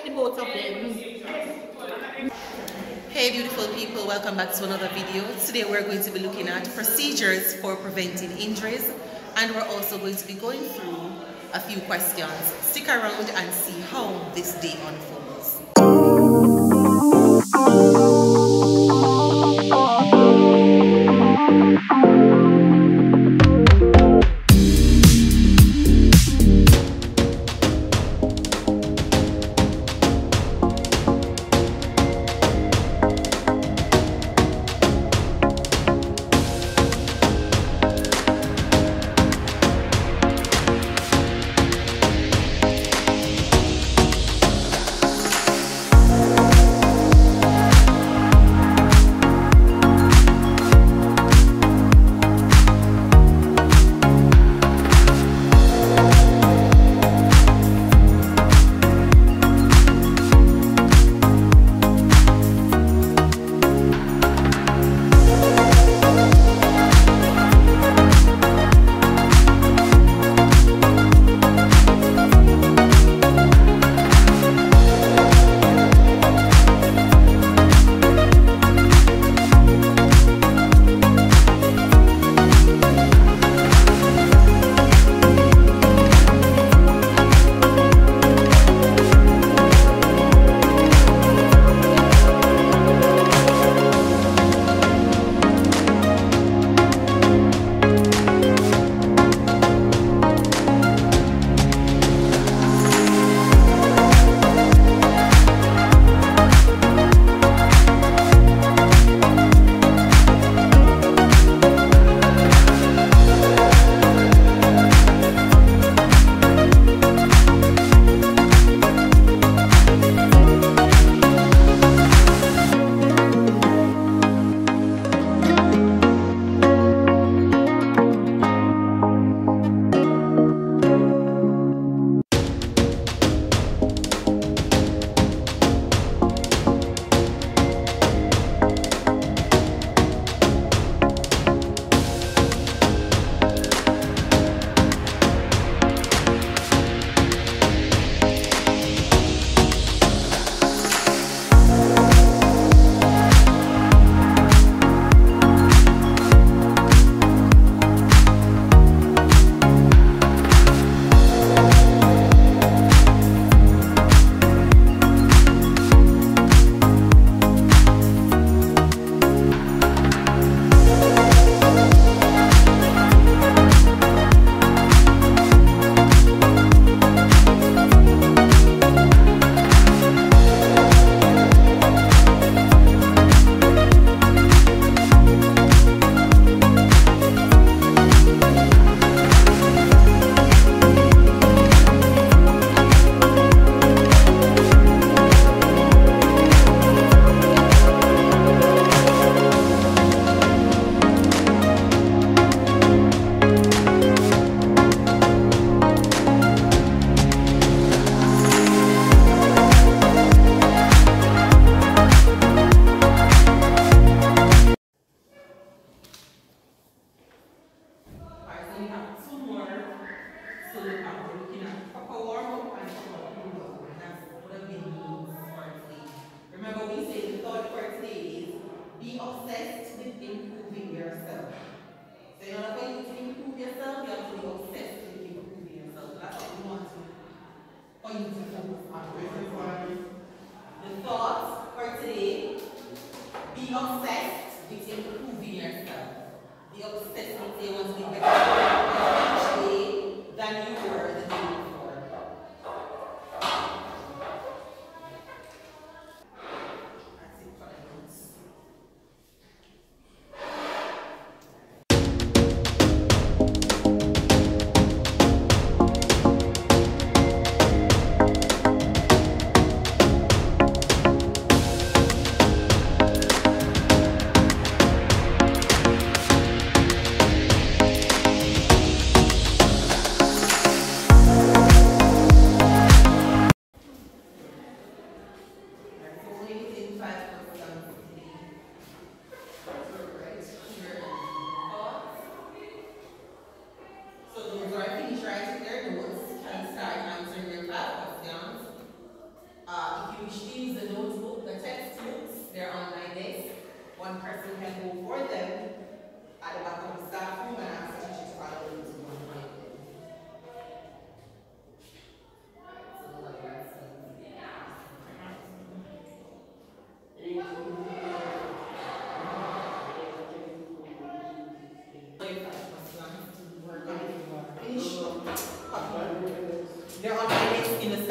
the both of them. Hey beautiful people, welcome back to another video. Today we're going to be looking at procedures for preventing injuries, and we're also going to be going through a few questions. Stick around and see how this day unfolds. The thoughts for today: be obsessed with improving yourself. Be obsessed with you want to be better each day than you were the day before. That's it for the notes.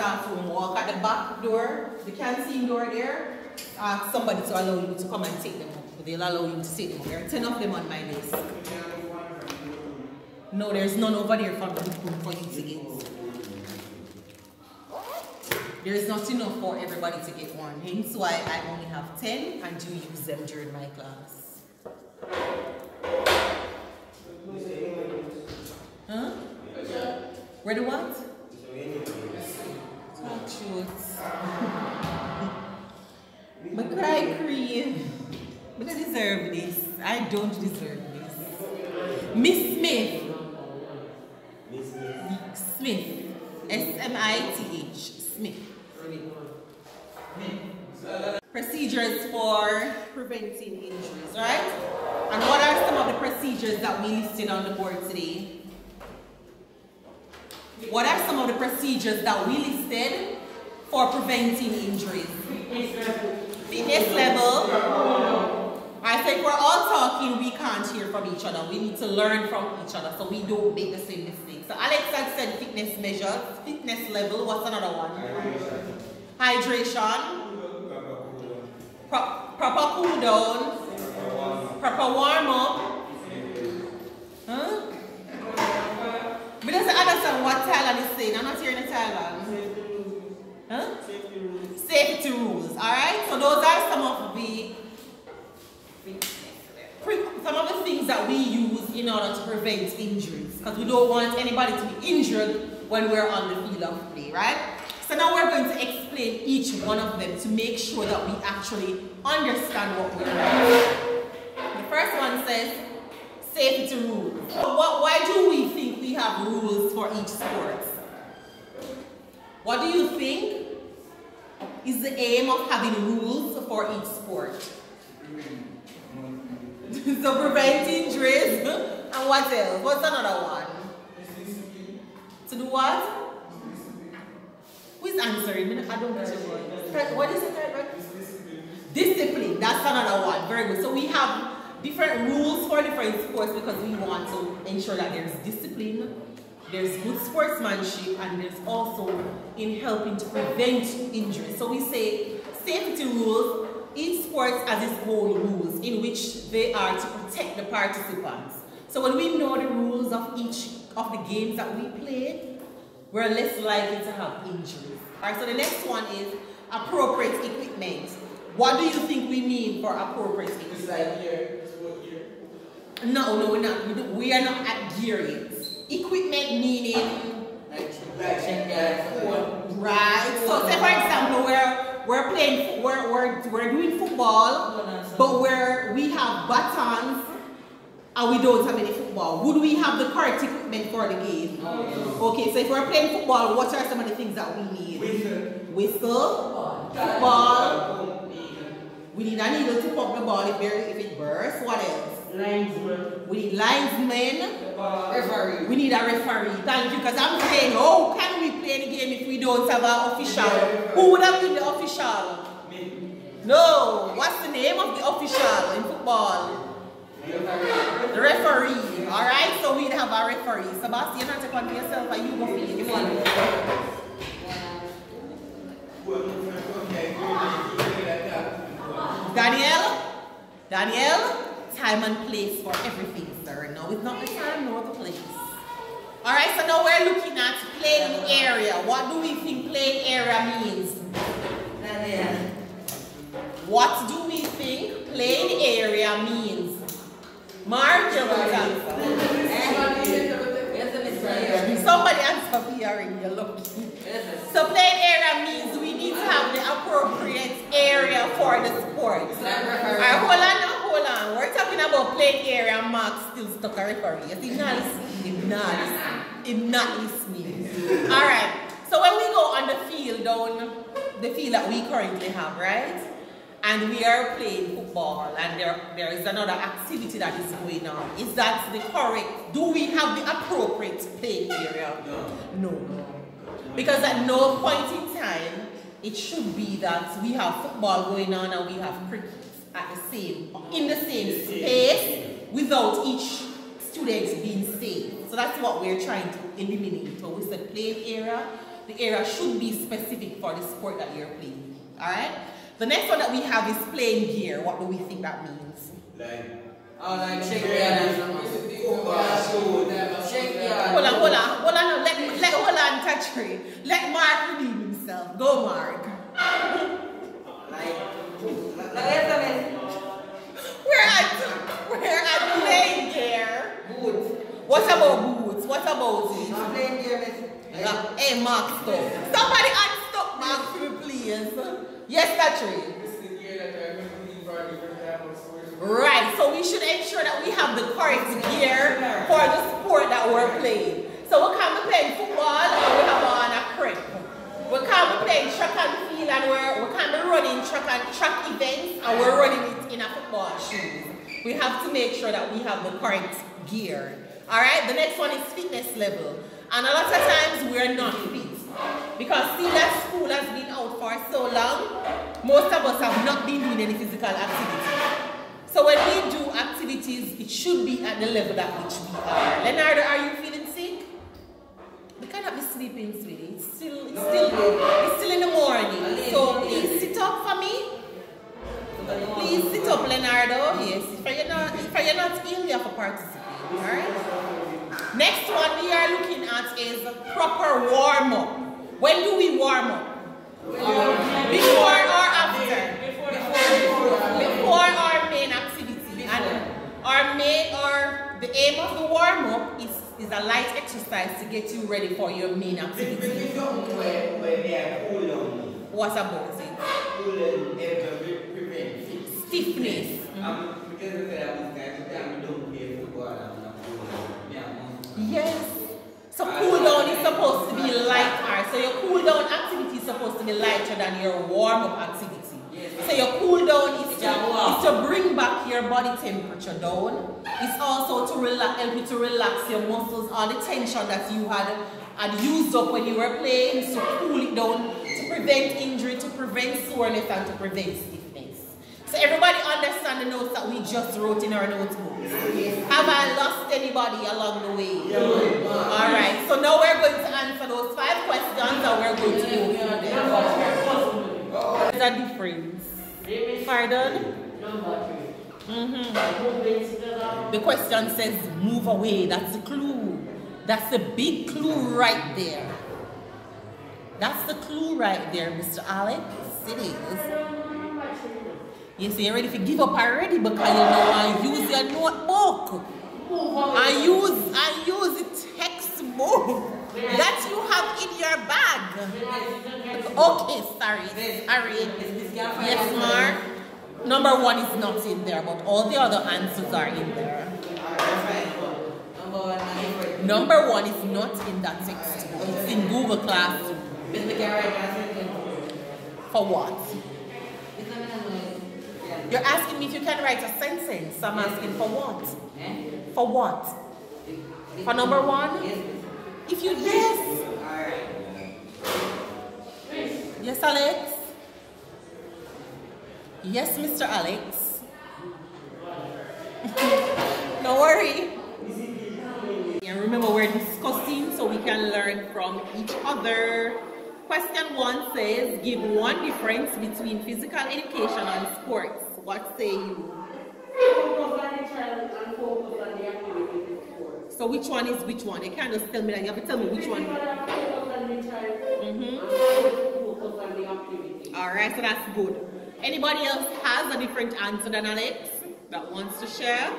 staff room, walk at the back door, the canteen door there, ask somebody to allow you to come and take them up. They'll allow you to take them up. There are 10 of them on my list. No, there's none over there for you to get. There's not enough for everybody to get one. Hence why I only have 10 and do use them during my class. Huh? Where the what? Talk shoots. But cry cream. But I deserve this. I don't deserve this. Miss Smith. Smith. S-M-I-T-H. Smith. Procedures for preventing injuries, right? And what are some of the procedures that we listed on the board today? What are some of the procedures that we listed for preventing injuries? Fitness level. I think we're all talking, we can't hear from each other. We need to learn from each other so we don't make the same mistakes. So Alex had said fitness measures, fitness level. What's another one? Hydration. Proper cool down. Proper warm up. Huh? But doesn't understand what Thailand is saying. I'm not hearing the Thailand. Huh? Safety rules. Alright? So those are some of the things that we use in order to prevent injuries. Because we don't want anybody to be injured when we're on the field of play, right? So now we're going to explain each one of them to make sure that we actually understand what we're doing. The first one says safety rules. Why do we think we have rules for each sport? What do you think is the aim of having rules for each sport? So prevent injuries. And what else? What's another one? To do what? Who is answering? I don't know. What is it? Discipline. That's another one. Very good. So we have different rules for different sports because we want to ensure that there's discipline, there's good sportsmanship, and there's also in helping to prevent injuries. So we say safety rules. Each sport has its own rules in which they are to protect the participants. So when we know the rules of each of the games that we play, we're less likely to have injuries. Alright, so the next one is appropriate equipment. What do you think we mean for appropriate equipment? Is that gear? No, we're not. We are not at gear yet. Equipment meaning right. So say for example we're playing we're doing football, but we have batons and we don't have any football. Would we have the correct equipment for the game? Okay, so if we're playing football, what are some of the things that we need? Whistle, football. We need a needle to pump the ball if it bursts. What else? Linesman. We need linesmen. Referee. We need a referee. Thank you, because I'm saying, oh, can we play the game if we don't have an official? Who would have been the official? Me. No. What's the name of the official in football? The referee. Alright, so we'd have a referee. Sebastian, you take one to yourself and you go for it. Come on. Daniel? Time and place for everything, sir. No, it's not the time nor the place. Alright, so now we're looking at playing area. What do we think playing area means? What do we think playing area means? Mark, you will somebody answer for hearing, you're lucky. So playing area means we need to have the appropriate area for the sport. Alright, hold on. We're talking about playing area and Mark still stuck a referee. Yes, he's not listening. Alright, so when we go on the field, down the field that we currently have, right? And we are playing football and there is another activity that is going on. Is that the correct? Do we have the appropriate playing area? No. Because at no point in time, it should be that we have football going on and we have cricket in the same space without each student being safe. So that's what we're trying to eliminate. So we said playing area, the area should be specific for the sport that you're playing. Alright? The next one that we have is playing gear. What do we think that means? Like check Hold on. Let Tatri. Let Mark redeem himself. Go, Mark. We're at playing gear. Boots. What about boots? What about it? I'm playing gear, miss. Hey, Mark, stop. Somebody unstop Mark, please. Yes, Tatri. Right, so we should ensure that we have the correct gear for the sport that we're playing. So we can't be playing football and we have on a crepe. We can't be playing track and field and we can't be running track events and we're running it in a football shoes. We have to make sure that we have the correct gear. Alright, the next one is fitness level. And a lot of times we are not fit. Because see, that school has been out for so long, most of us have not been doing any physical activity. So when we do activities, it should be at the level at which we are. Leonardo, are you feeling sick? We cannot be sleeping, sweetie. It's still in the morning. So please sit up for me. Please sit up, Leonardo. Yes. If you're not ill, you have to participate. Alright? Next one we are looking at is proper warm-up. When do we warm up? Before or after? Before our main activity. And the aim of the warm-up is a light exercise to get you ready for your main activity. What about it? Stiffness. Yes. So cool down is supposed to be lighter. So your cool down activity is supposed to be lighter than your warm-up activity. So your cool down is to bring back your body temperature down. It's also to help you to relax your muscles, all the tension that you had used up when you were playing. So cool it down to prevent injury, to prevent soreness, and to prevent stiffness. So everybody understand the notes that we just wrote in our notebooks. Have I lost anybody along the way? Alright, so now we're going to answer those 5 questions and we're going to go through them. There's a difference. Pardon? The question says move away. That's the clue. That's the big clue right there. That's the clue right there, Mr. Alex. It is. You say you're ready to give up already because you know I use your notebook. I use the textbook that you have in your bag. Okay, sorry. Yes, Mark. Number 1 is not in there, but all the other answers are in there. Number 1 is not in that textbook. It's in Google Classroom. For what? You're asking me if you can write a sentence. I'm asking for what? For what? For number 1? If you yes. Yes, Alex? Yes, Mr. Alex? Don't worry. And remember, we're discussing so we can learn from each other. Question 1 says, give one difference between physical education and sports. What say you? Focus on the child and focus on the activity. So which one is which one? You can't just tell me that. You have to tell me which one. Focus on the activity. Alright, so that's good. Anybody else has a different answer than Alex that wants to share?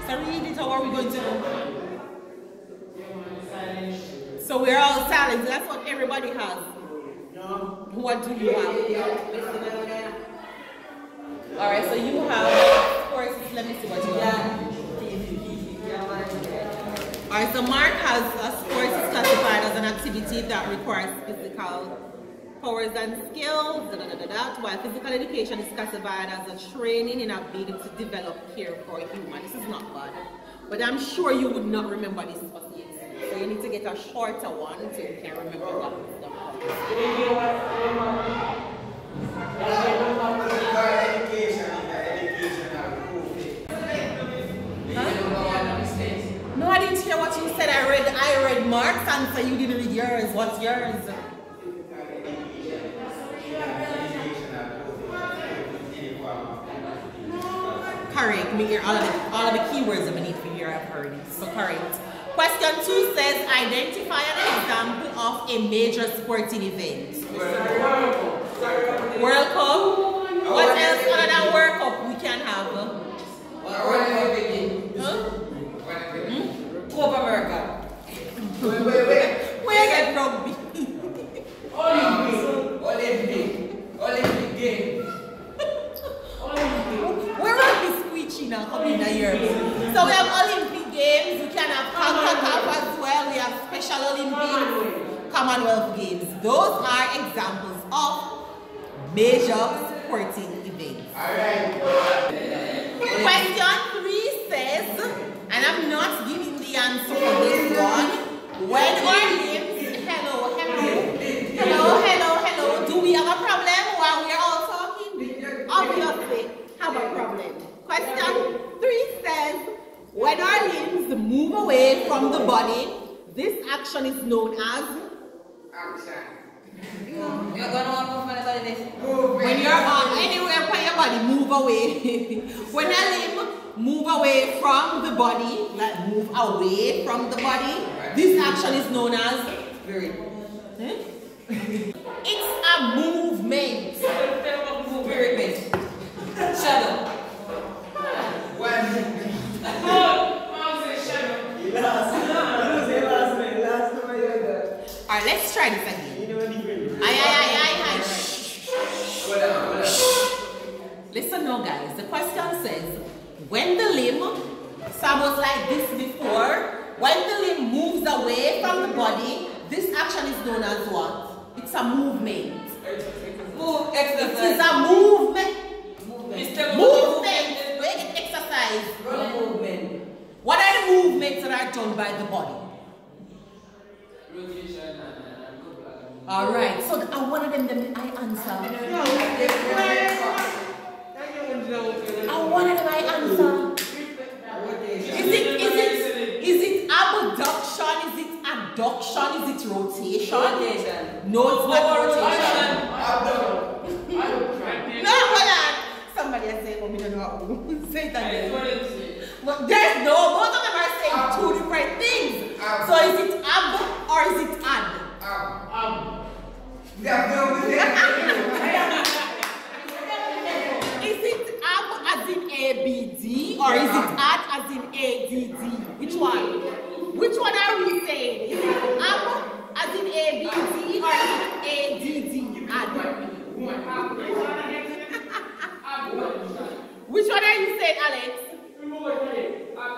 So read it, or are we going to do? So we're all silent. That's what everybody has. What do you have? Alright, so you have sports. Let me see what you have. Alright, so Mark has a sports is classified as an activity that requires physical powers and skills, while physical education is classified as a training in ability to develop care for a human. This is not bad, but I'm sure you would not remember this association. So you need to get a shorter one so you can remember what is done. No, I didn't hear what you said. I read Mark's answer. You didn't read need yours. What's yours? Correct. Me hear all of the keywords that I need for here. I've heard it. So correct. Question 2 says identify an example of a major sporting event. World Cup. What else other than World Cup we can have? Copa America. Where get rugby? Olympic Games. Where rugby squeechy now coming in here? So we have Olympic Games, we can have CONCACAF as well, we have Special Olympics, Commonwealth Games. Those are examples of major sporting events. Question 3 says, and I'm not giving the answer for this one, when our limbs, hello, do we have a problem while we are all talking? Obviously, have a problem. Question 3 says, when our limbs move away from the body, this action is known as? Action. When you're anywhere by your body, move away. When a limb move away from the body, like move away from the body, this action is known as? It's a movement. Shadow. Alright, let's try this again. Listen now, guys. The question says, when the limb, so I was like this before, when the limb moves away from the body, this action is known as what? It's a movement. It is a movement. Movement. Where it exercise. Movement. What are the movements that are done by the body? Alright, so one of them I answer. One of them I answer. Is it abduction? Is it adduction? Is it rotation? No, it's not rotation. No, hold on. Somebody has said, we don't know how to say it again. But there's no, both of them are saying two different things. So is it ab or is it ad? Is it ab as in ABD or is it ad as in ADD? Which one? Which one are we saying? Is it ab as in ABD or is it ADD? Ad. Which one are you saying, Alex?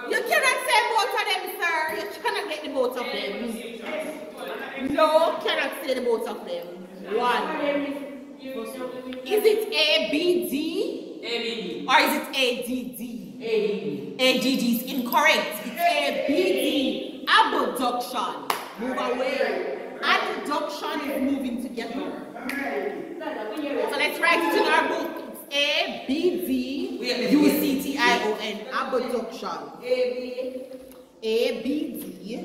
You cannot say both of them, sir. You cannot get the both of them. No, cannot say the both of them. One. Is it ABD? Or is it ADD? ADD is incorrect. It's ABD. Abduction. Move away. Adduction is moving together. So let's write it in our book. ABDUCTION. Abduction. ABDUCTION.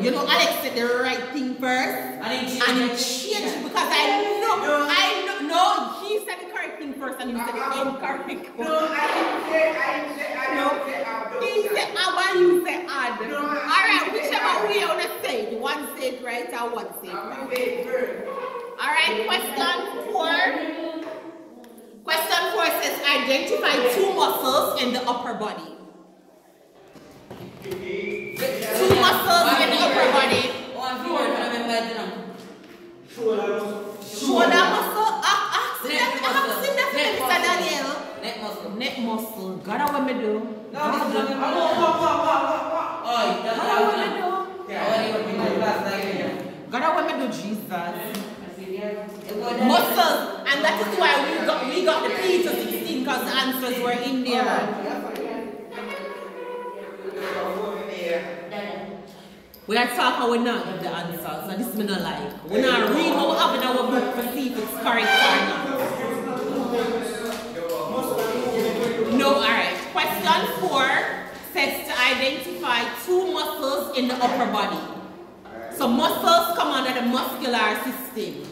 You know, Alex said the right thing first, and he changed it because I know, he said the correct thing first, and he said the incorrect one. No, I he said abba, you said ad. Alright, whichever way you want to say it, one said right or one said wrong. Alright, question 4. Question 4 says identify 2 muscles in the upper body. 2 muscles in the upper body. Shoulder muscle. Neck muscle. Gotta what me do? Gotta what me do, Jesus. Muscles. And that is why we got the P to 16 because the answers were in there. We are talking, we're not give the answers, and this is not like. We're not read what we have in our book to see if it's correct or not. No, alright. Question 4 says to identify in the upper body. So muscles come under the muscular system.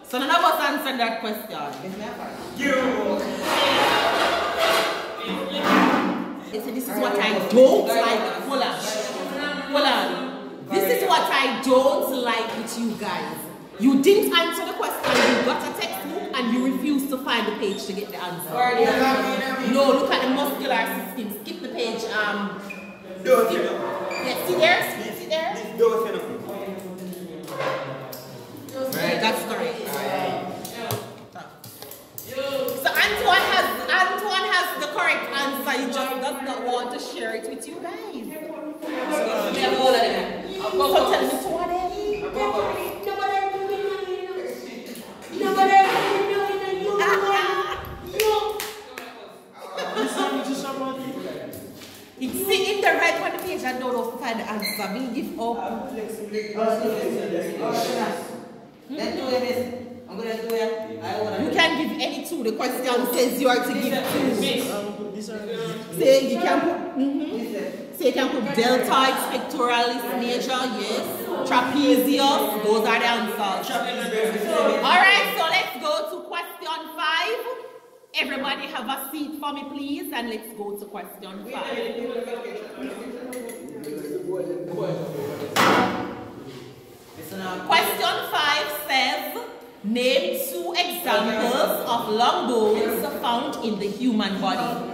So none of us answered that question. So this is what I don't like. Hold on. This is what I don't like with you guys. You didn't answer the question, you got a textbook and you refused to find the page to get the answer. No, look at the muscular system. Skip the page. Yeah, see there? See there? Right, that's correct. So Antoine has the correct answer. He just does not want to share it with you guys. So tell me to what it's in the right one page. I don't know if I find the answer. Me give up. You can give any two. The question says you are to give two. Say you can put. Say you can put deltoid, pectoralis major, yes. Trapezius, those are the answers. Alright, so let's go to question 5. Everybody have a seat for me, please, and let's go to question 5. Question 5 says, name 2 examples of long bones found in the human body.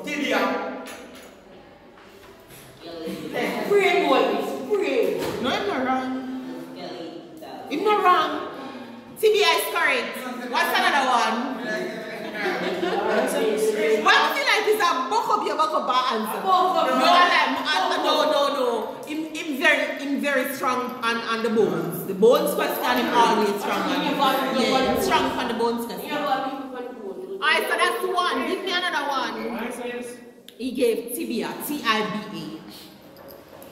Tibia. Brain boys, brain. No, I'm not wrong. I'm not wrong. Tibia is correct. What's another one? One thing like is a Boko answer. No. I'm very strong on the bones. The bones question I'm always strong on. Yeah, I'm strong on the bones question. Alright, so that's 1. Give me another one. He gave tibia. T-I-B-A.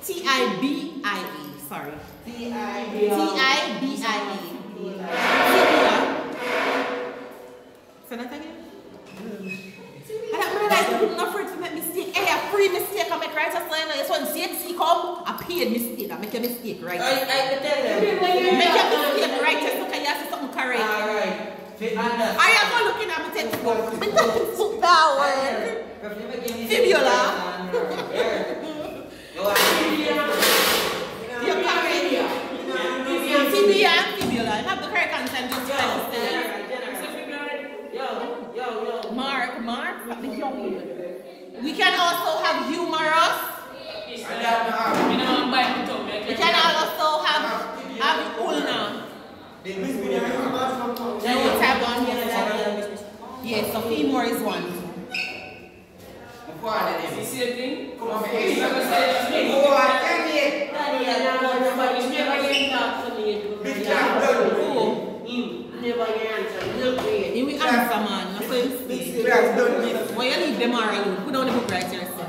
T-I-B-I-A. Sorry. T-I-B-I-A. Tibia. Say that again? I don't realize I couldn't afford to make mistake. Hey, a free mistake I make right just like this one. CXC come, a paid mistake. I make a mistake, right? I can tell them. Make a mistake, right? Just look at you say something correct. Alright. I am not looking at my textbook. That one. Fibula. You're correct. Tibia and fibula. I have the correct answer. Just try to say. Mark. We can also have humerus. We can also have ulna. No tab on here. Yes, so femur is 1. You will answer, man. Why you leave them alone? Put down the book right here, sir.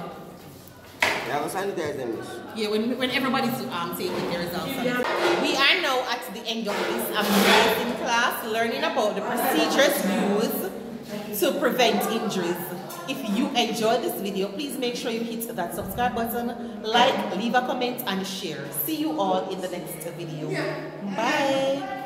Yeah, when everybody's taking their results. We are now at the end of this amazing class, learning about the procedures used to prevent injuries. If you enjoyed this video, please make sure you hit that subscribe button, like, leave a comment, and share. See you all in the next video. Bye.